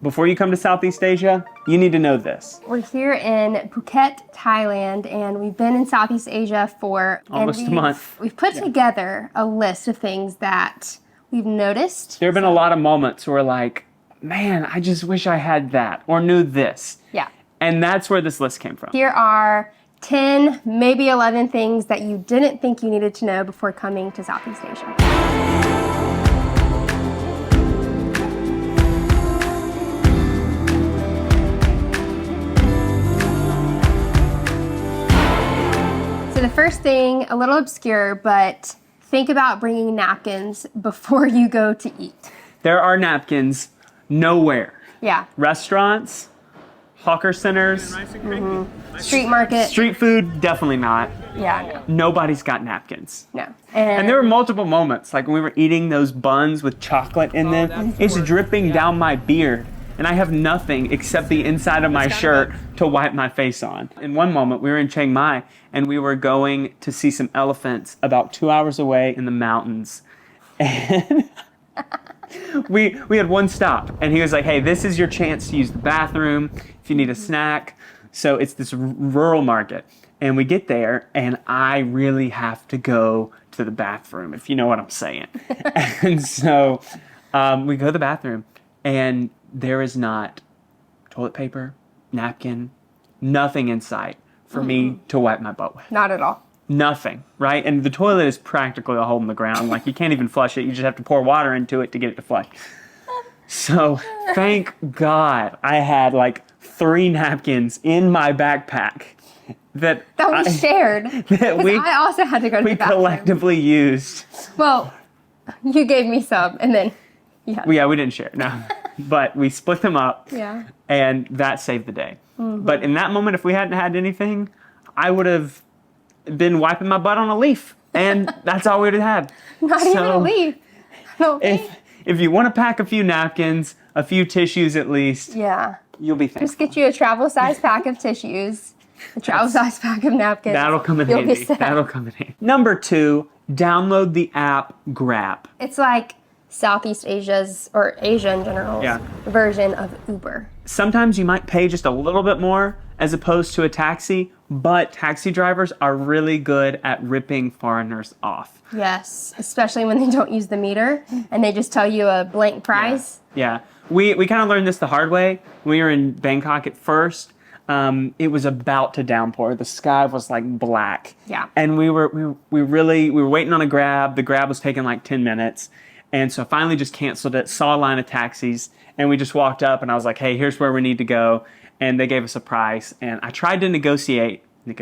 Before you come to Southeast Asia, you need to know this. We're here in Phuket, Thailand, and we've been in Southeast Asia for almost a month. We've put together a list of things that we've noticed. There have been a lot of moments where like, man, I just wish I had that or knew this. Yeah. And that's where this list came from. Here are 10, maybe 11 things that you didn't think you needed to know before coming to Southeast Asia. So the first thing, a little obscure, but think about bringing napkins before you go to eat. There are napkins nowhere. Yeah. Restaurants, hawker centers, Street market. street food, definitely not. Yeah, Nobody's got napkins. no. And there were multiple moments, like when we were eating those buns with chocolate in them, it's dripping down my beard, and I have nothing except the inside of my shirt to wipe my face on. In one moment, we were in Chiang Mai, and we were going to see some elephants about 2 hours away in the mountains. And we had one stop, and he was like, hey, this is your chance to use the bathroom if you need a snack. So it's this rural market. And we get there, and I really have to go to the bathroom, if you know what I'm saying. And so we go to the bathroom, and there is not toilet paper, napkin, nothing in sight for me to wipe my butt with. Not at all. Nothing, right? And the toilet is practically a hole in the ground. Like, you can't even flush it. You just have to pour water into it to get it to flush. So thank God I had like 3 napkins in my backpack that we shared. That I also had to go to the bathroom. We collectively used. Well, you gave me some, and then Yeah, we didn't share, no. But we split them up, Yeah. and that saved the day. But in that moment, if we hadn't had anything, I would have been wiping my butt on a leaf, and that's all we would have had. Not even a leaf. Okay. If you want to pack a few napkins, a few tissues at least, Yeah. you'll be thankful. Just get you a travel size pack of tissues, a travel size pack of napkins. That'll come in You'll handy. be set. That'll come in handy. Number 2, download the app Grab. It's like Southeast Asia's, or Asia in general, Yeah. version of Uber. Sometimes you might pay just a little bit more as opposed to a taxi, but taxi drivers are really good at ripping foreigners off. Yes, especially when they don't use the meter and they just tell you a blank price. Yeah. We kind of learned this the hard way. When we were in Bangkok at first, it was about to downpour. The sky was like black. Yeah. And we were waiting on a Grab. The Grab was taking like 10 minutes. And so I finally just canceled it, saw a line of taxis, and we just walked up, and I was like, hey, here's where we need to go. And they gave us a price, and I tried to negotiate. I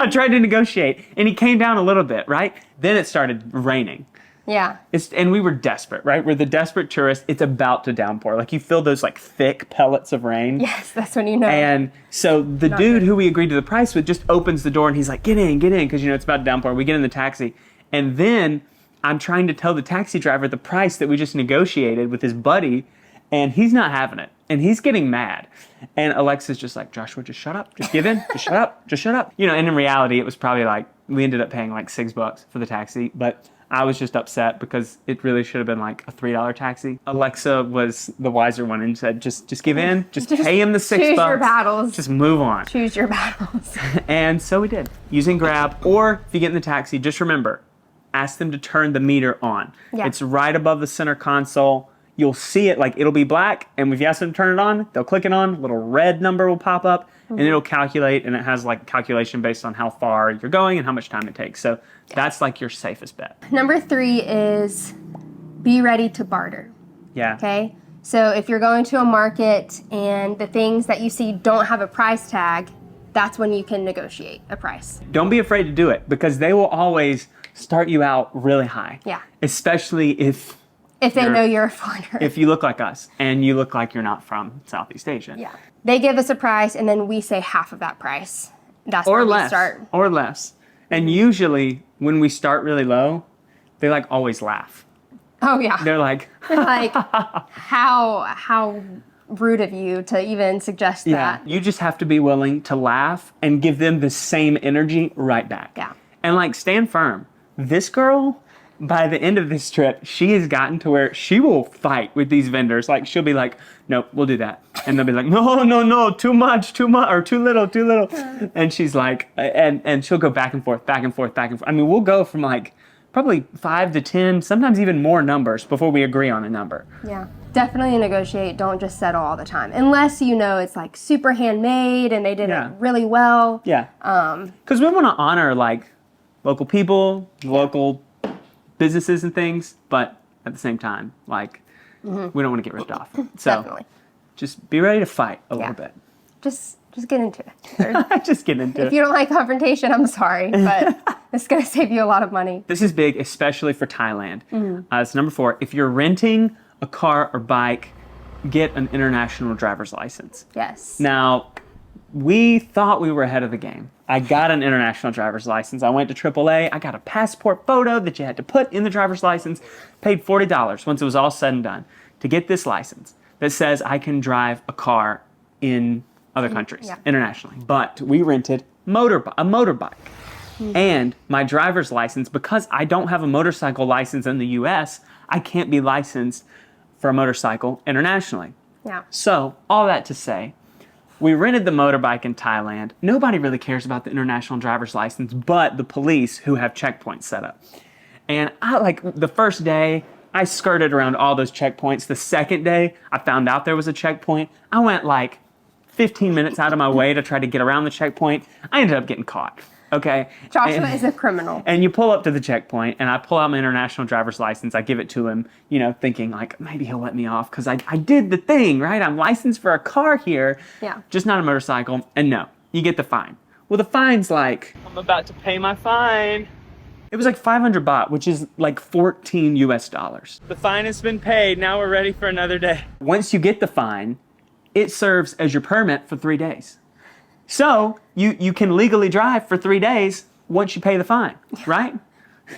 tried to negotiate, and he came down a little bit, right? Then it started raining. Yeah. And we were desperate, right? We're the desperate tourists. It's about to downpour. Like, you feel those like thick pellets of rain. Yes, that's when you know. And so the dude who we agreed to the price with just opens the door, and he's like, get in, because, it's about to downpour. We get in the taxi. And then I'm trying to tell the taxi driver the price that we just negotiated with his buddy, and he's not having it. And he's getting mad. And Alexa's just like, Joshua, just shut up. Just give in. Just shut up. Just shut up. And in reality, it was probably like, we ended up paying like $6 for the taxi. But I was just upset because it really should have been like a $3 taxi. Alexa was the wiser one and said, just give in. Just pay him the $6. Choose your battles. Just move on. Choose your battles. And so we did. Using Grab. Or if you get in the taxi, just remember, ask them to turn the meter on. Yeah. It's right above the center console. You'll see it, like it'll be black, and if you ask them to turn it on, they'll click it on, a little red number will pop up, and it'll calculate, and it has like calculation based on how far you're going and how much time it takes. So that's like your safest bet. Number 3 is be ready to barter. Yeah. Okay? So if you're going to a market and the things that you see don't have a price tag, that's when you can negotiate a price. Don't be afraid to do it, because they will always start you out really high. Yeah. Especially if they know you're a foreigner. If you look like us and you look like you're not from Southeast Asia. Yeah. They give us a price and then we say half of that price. That's where we start. Or less. And usually when we start really low, they like always laugh. Oh yeah. They're like how rude of you to even suggest that. You just have to be willing to laugh and give them the same energy right back. Yeah. And like, stand firm. This girl by the end of this trip, she has gotten to where she will fight with these vendors. Like, she'll be like, nope, we'll do that. And they'll be like, no, too much, or too little. And she's like, and she'll go back and forth. I mean, we'll go from like probably 5 to 10, sometimes even more numbers before we agree on a number. Yeah, definitely negotiate. Don't just settle all the time. Unless you know it's like super handmade and they did it really well. Yeah. Because we want to honor like local people, local businesses and things, but at the same time, like, we don't want to get ripped off. So Definitely. just be ready to fight a little bit. Just get into it. Just get into it. If you don't like confrontation, I'm sorry, but it's going to save you a lot of money. This is big, especially for Thailand. It's number 4. If you're renting a car or bike, get an international driver's license. Yes. Now, we thought we were ahead of the game. I got an international driver's license. I went to AAA. I got a passport photo that you had to put in the driver's license. Paid $40 once it was all said and done to get this license that says I can drive a car in other countries, internationally. But we rented a motorbike. And my driver's license, because I don't have a motorcycle license in the US, I can't be licensed for a motorcycle internationally. Yeah. So, all that to say, we rented the motorbike in Thailand. Nobody really cares about the international driver's license, but the police who have checkpoints set up. And the first day, I skirted around all those checkpoints. The second day, I found out there was a checkpoint. I went like 15 minutes out of my way to try to get around the checkpoint. I ended up getting caught. Okay. Joshua is a criminal. And you pull up to the checkpoint, and I pull out my international driver's license. I give it to him, thinking like maybe he'll let me off because I did the thing, right? I'm licensed for a car here, just not a motorcycle. And no, you get the fine. Well, the fine's like, I'm about to pay my fine. It was like 500 baht, which is like $14 US. The fine has been paid. Now we're ready for another day. Once you get the fine, it serves as your permit for 3 days. So you can legally drive for 3 days once you pay the fine, right?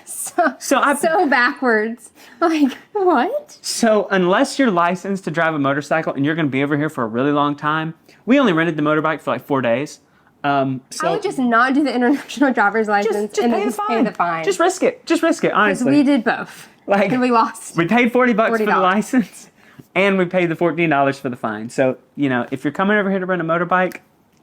So backwards. Like, what? So unless you're licensed to drive a motorcycle and you're going to be over here for a really long time, we only rented the motorbike for like 4 days. I would just not do the international driver's license and then just pay the fine. Just risk it, honestly. Because we did both. And we lost. We paid $40 for the license and we paid the $14 for the fine. So, if you're coming over here to rent a motorbike,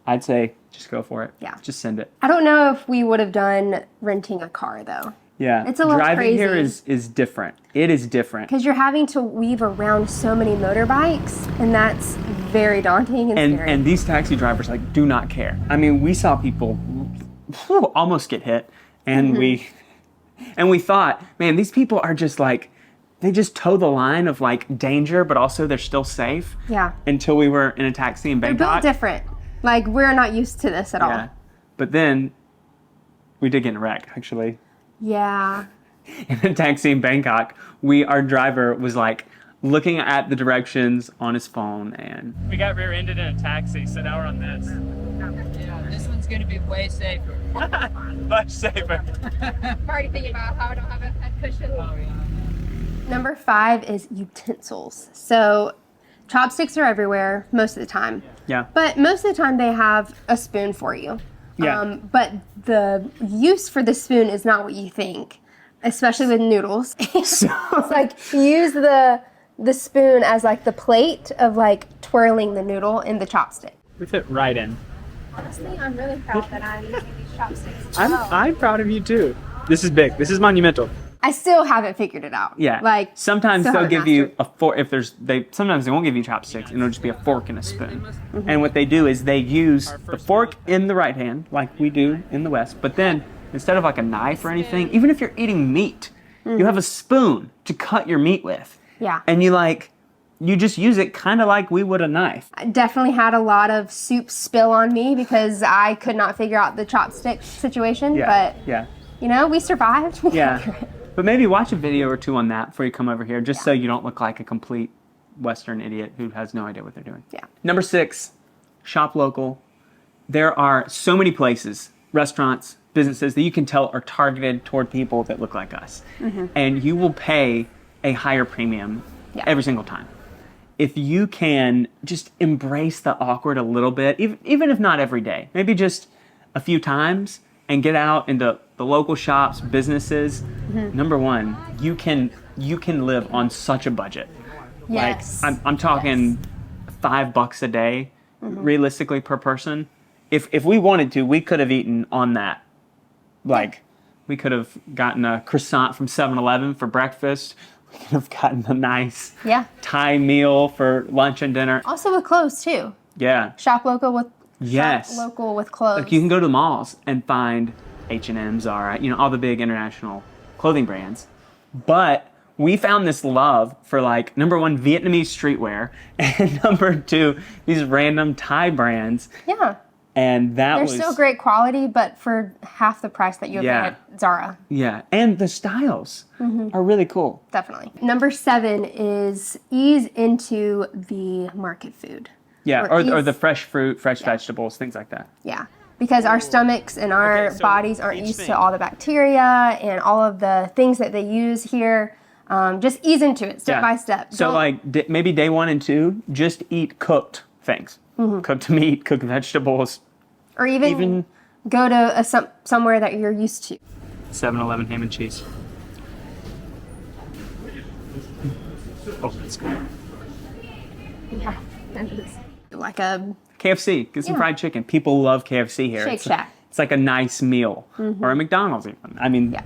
I'd say just go for it. Yeah. Just send it. I don't know if we would have done renting a car, though. Yeah. It's a little crazy. Driving here is different. It is different. Because you're having to weave around so many motorbikes, and that's very daunting and scary. And these taxi drivers, do not care. I mean, we saw people almost get hit, and we thought, man, these people are just they just toe the line of danger, but also they're still safe. Yeah. Until we were in a taxi in Bangkok. They're built different. We're not used to this at all. But then we did get in a wreck, actually. Yeah. In a taxi in Bangkok, our driver was looking at the directions on his phone, and we got rear-ended in a taxi, so now we're on this. Yeah, this one's going to be way safer. Much safer. I'm already thinking about how I don't have a head cushion. Oh, yeah. Number 5 is utensils. So chopsticks are everywhere most of the time. Yeah. But most of the time they have a spoon for you. Yeah. But the use for the spoon is not what you think, especially with noodles. It's use the spoon as the plate of twirling the noodle in the chopstick. We fit right in. Honestly, I'm really proud that I'm using these chopsticks. I'm proud of you too. This is big. This is monumental. I still haven't figured it out. Yeah. Sometimes they'll give you a fork sometimes they won't give you chopsticks, and it'll just be a fork and a spoon. And what they do is they use the fork in the right hand, like we do in the West, but then instead of a knife or anything, even if you're eating meat, you have a spoon to cut your meat with. Yeah. And you just use it kind of like we would a knife. I definitely had a lot of soup spill on me because I could not figure out the chopstick situation, but we survived. Yeah. But maybe watch a video or two on that before you come over here, just so you don't look like a complete Western idiot who has no idea what they're doing. Yeah. Number 6, shop local. There are so many places, restaurants, businesses that you can tell are targeted toward people that look like us. And you will pay a higher premium every single time. If you can just embrace the awkward a little bit, even if not every day, maybe just a few times, and get out into the local shops, businesses, number one, you can live on such a budget. Yes. Like I'm talking $5 a day, realistically per person. If we wanted to, we could have eaten on that. Like, we could have gotten a croissant from 7-Eleven for breakfast. We could have gotten a nice Thai meal for lunch and dinner. Also with clothes too. Yeah. Shop local with Yes. shop local with clothes. Like, you can go to the malls and find H&M, Zara, all the big international clothing brands. But we found this love for, like, number one, Vietnamese streetwear, and number two, these random Thai brands. Yeah. And They're still great quality, but for half the price that you would pay at Zara. Yeah, and the styles are really cool. Definitely. Number 7 is ease into the market food. Yeah, or the fresh fruit, fresh vegetables, things like that. Yeah, because our stomachs and our bodies aren't used to all the bacteria and all of the things that they use here. Just ease into it step by step. So maybe day 1 and 2, just eat cooked things. Cooked meat, cooked vegetables. Or even go to somewhere that you're used to. 7-Eleven ham and cheese. Oh, that's good. Yeah, that is. Like a KFC, get some fried chicken. People love KFC here. Shake Shack. It's like a nice meal. Or a McDonald's even. I mean,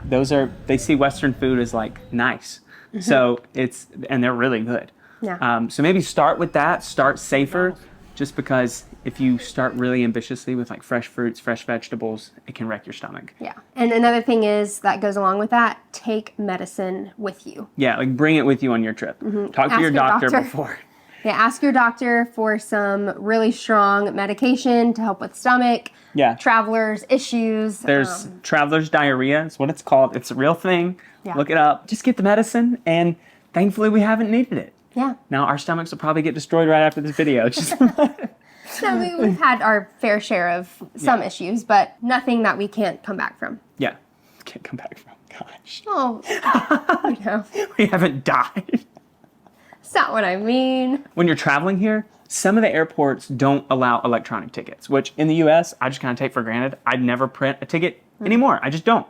they see Western food as like nice. So and they're really good. Yeah. So maybe start with that, start safer, just because if you start really ambitiously with like fresh fruits, fresh vegetables, it can wreck your stomach. Yeah. And another thing is that goes along with that, take medicine with you. Yeah, like bring it with you on your trip. Talk to your doctor before. Yeah, ask your doctor for some really strong medication to help with stomach. Yeah. Traveler's issues. There's traveler's diarrhea. It's what it's called. It's a real thing. Yeah. Look it up. Just get the medicine, and thankfully we haven't needed it. Yeah. Now our stomachs will probably get destroyed right after this video. So we've had our fair share of some issues, but nothing that we can't come back from. Yeah. Can't come back from. Gosh. Oh, We haven't died. That's not what I mean. When you're traveling here, some of the airports don't allow electronic tickets, which in the US, I just kind of take for granted. I'd never print a ticket anymore. I just don't.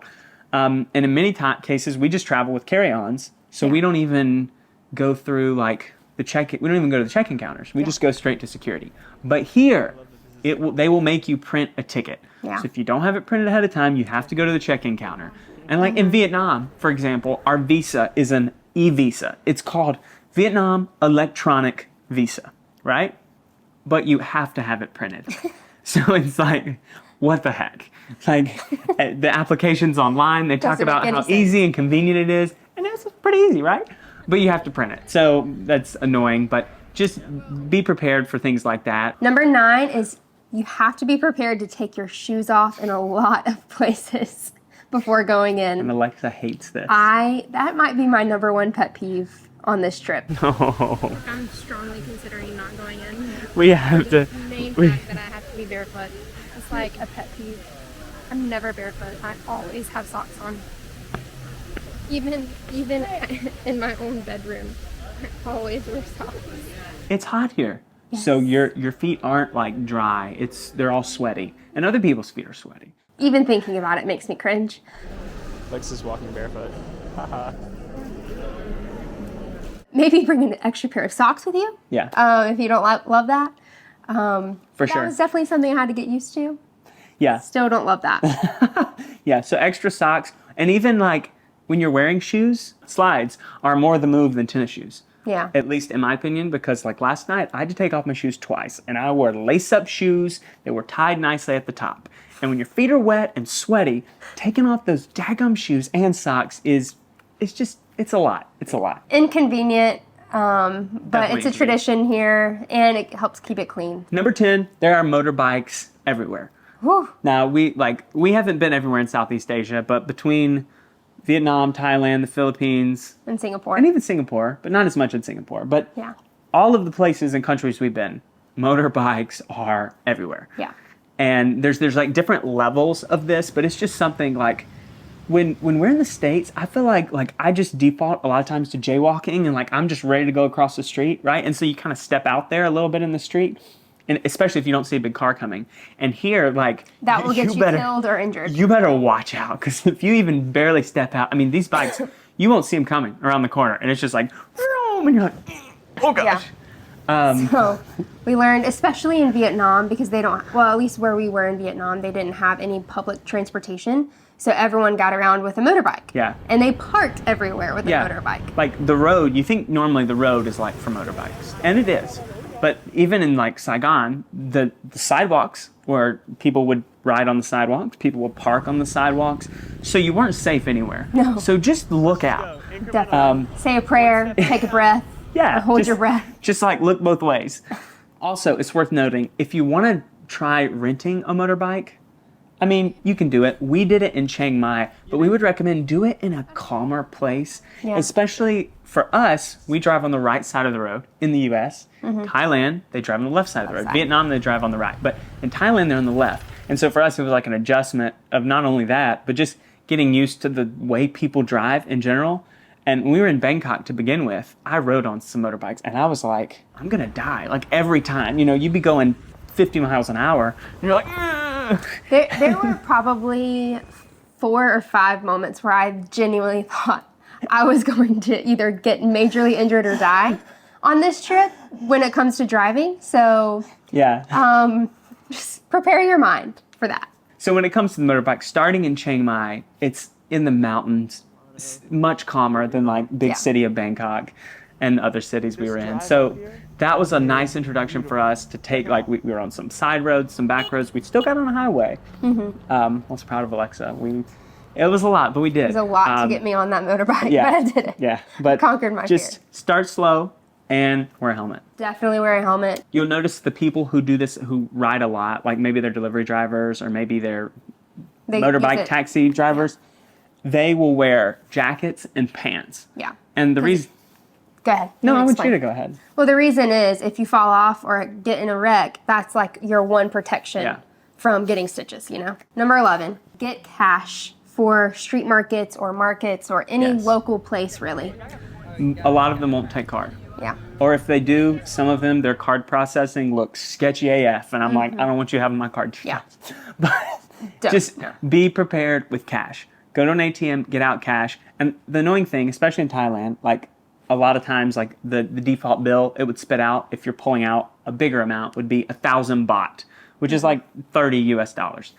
And in many cases, we just travel with carry-ons, so we don't even go through like we don't even go to the check-in counters. We just go straight to security. But here, they will make you print a ticket. Yeah. So if you don't have it printed ahead of time, you have to go to the check-in counter. And like in Vietnam, for example, our visa is an e-visa. It's called Vietnam Electronic Visa, right? But you have to have it printed. So it's like, what the heck? Like the application's online. They talk about how easy and convenient it is. And it's pretty easy, right? But you have to print it. So that's annoying, but just be prepared for things like that. Number 9 is you have to be prepared to take your shoes off in a lot of places before going in. And Alexa hates this. That might be my number 1 pet peeve on this trip. No. I'm strongly considering not going in. We have to. The main fact that I have to be barefoot. It's like a pet peeve. I'm never barefoot. I always have socks on. Even in my own bedroom, I always wear socks. It's hot here. So your feet aren't like dry. They're all sweaty. And other people's feet are sweaty. Even thinking about it makes me cringe. Lex is walking barefoot. Haha. Maybe bring an extra pair of socks with you. Yeah. If you don't love that. For sure. That was definitely something I had to get used to. Yeah. Still don't love that. Yeah. So extra socks, and even like when you're wearing shoes, slides are more the move than tennis shoes. Yeah. At least in my opinion, because like last night I had to take off my shoes twice, and I wore lace-up shoes. They were tied nicely at the top. And when your feet are wet and sweaty, taking off those daggum shoes and socks it's a lot. It's a lot. Inconvenient, but Definitely it's a tradition here, and it helps keep it clean. Number 10, there are motorbikes everywhere. Whew. Now, we haven't been everywhere in Southeast Asia, but between Vietnam, Thailand, the Philippines, In Singapore. and even Singapore, but not as much in Singapore, but Yeah. all of the places and countries we've been, motorbikes are everywhere. Yeah. And there's like different levels of this, but it's just something like when we're in the States, I feel like I just default a lot of times to jaywalking, and like I'm just ready to go across the street, right? And so you kind of step out there a little bit in the street. And especially if you don't see a big car coming. And here, like, That will get you killed or injured. You better watch out, because if you even barely step out, I mean, these bikes, you won't see them coming around the corner, and it's just like, vroom, and you're like, oh gosh. So we learned, especially in Vietnam, because they don't, well, at least where we were in Vietnam, they didn't have any public transportation. So everyone got around with a motorbike. Yeah. And they parked everywhere with a Yeah. motorbike. Like the road, you think normally the road is like for motorbikes, and it is. But even in like Saigon, the sidewalks where people would ride on the sidewalks, people would park on the sidewalks, so you weren't safe anywhere. No. So just look out. Definitely. Say a prayer, take a breath. Yeah. Or hold your breath. Just like look both ways. Also, it's worth noting, if you want to try renting a motorbike, I mean, you can do it. We did it in Chiang Mai, but we would recommend do it in a calmer place. Yeah. Especially for us, we drive on the right side of the road in the US. Thailand, they drive on the left side of the road. side. Vietnam, they drive on the right. But in Thailand, they're on the left. And so for us, it was like an adjustment of not only that, but just getting used to the way people drive in general. And when we were in Bangkok to begin with, I rode on some motorbikes, and I was like, I'm going to die. Like every time, you know, you'd be going 50 miles an hour, and you're like, ugh. There were probably 4 or 5 moments where I genuinely thought I was going to either get majorly injured or die on this trip when it comes to driving. So Yeah. just prepare your mind for that. So when it comes to the motorbike, starting in Chiang Mai, it's in the mountains, much calmer than like big Yeah. city of Bangkok and other cities we were in. So that was a nice introduction for us to take, like we were on some side roads, some back roads. We still got on a highway. I was proud of Alexa. It was a lot, but we did. It was a lot to get me on that motorbike, yeah. but I did it. Yeah, but Conquered my just fear. start slow and wear a helmet. Definitely wear a helmet. You'll notice the people who do this, who ride a lot, like maybe they're delivery drivers or maybe they're They motorbike use it- taxi drivers, they will wear jackets and pants. Yeah. And the reason... Go ahead. No, I want you explain. to go ahead. Well, the reason is if you fall off or get in a wreck, that's like your one protection Yeah. from getting stitches, you know? Number 11, get cash for street markets or any Yes. local place, really. A lot of them won't take card. Yeah. Or if they do, some of them, their card processing looks sketchy AF. And I'm like, I don't want you having my card. Yeah. But Don't. just be prepared with cash. Go to an ATM, get out cash. And the annoying thing, especially in Thailand, like a lot of times, like the default bill, it would spit out, if you're pulling out a bigger amount, would be 1,000 baht, which is like 30 US dollars.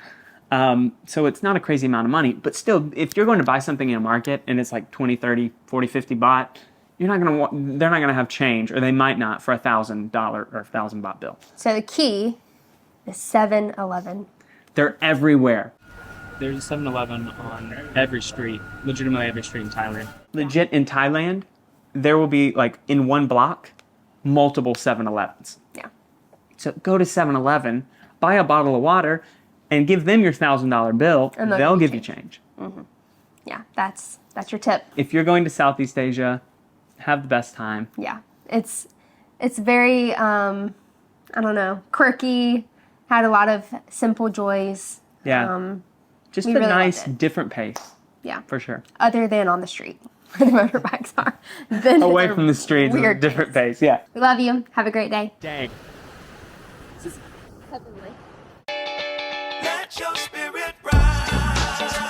So it's not a crazy amount of money, but still, if you're going to buy something in a market and it's like 20, 30, 40, 50 baht, they're not going to have change, or they might not, for $1,000 or 1,000 baht bill. So the key is 7-Eleven. They're everywhere. There's a 7-Eleven on every street, legitimately every street in Thailand. Legit, in Thailand, there will be, like, in one block, multiple 7-Elevens. Yeah. So go to 7-Eleven, buy a bottle of water, and give them your $1,000 bill. And They'll give you change. Yeah, that's your tip. If you're going to Southeast Asia, have the best time. Yeah. It's very, I don't know, quirky, had a lot of simple joys. Yeah. Just we a really loved nice, it. different pace, Yeah. for sure. Other than on the street where the motorbikes are. Then Away they're from the streets, weird different pace. pace, yeah. We love you. Have a great day. Dang. Heavenly. Let your spirit rise.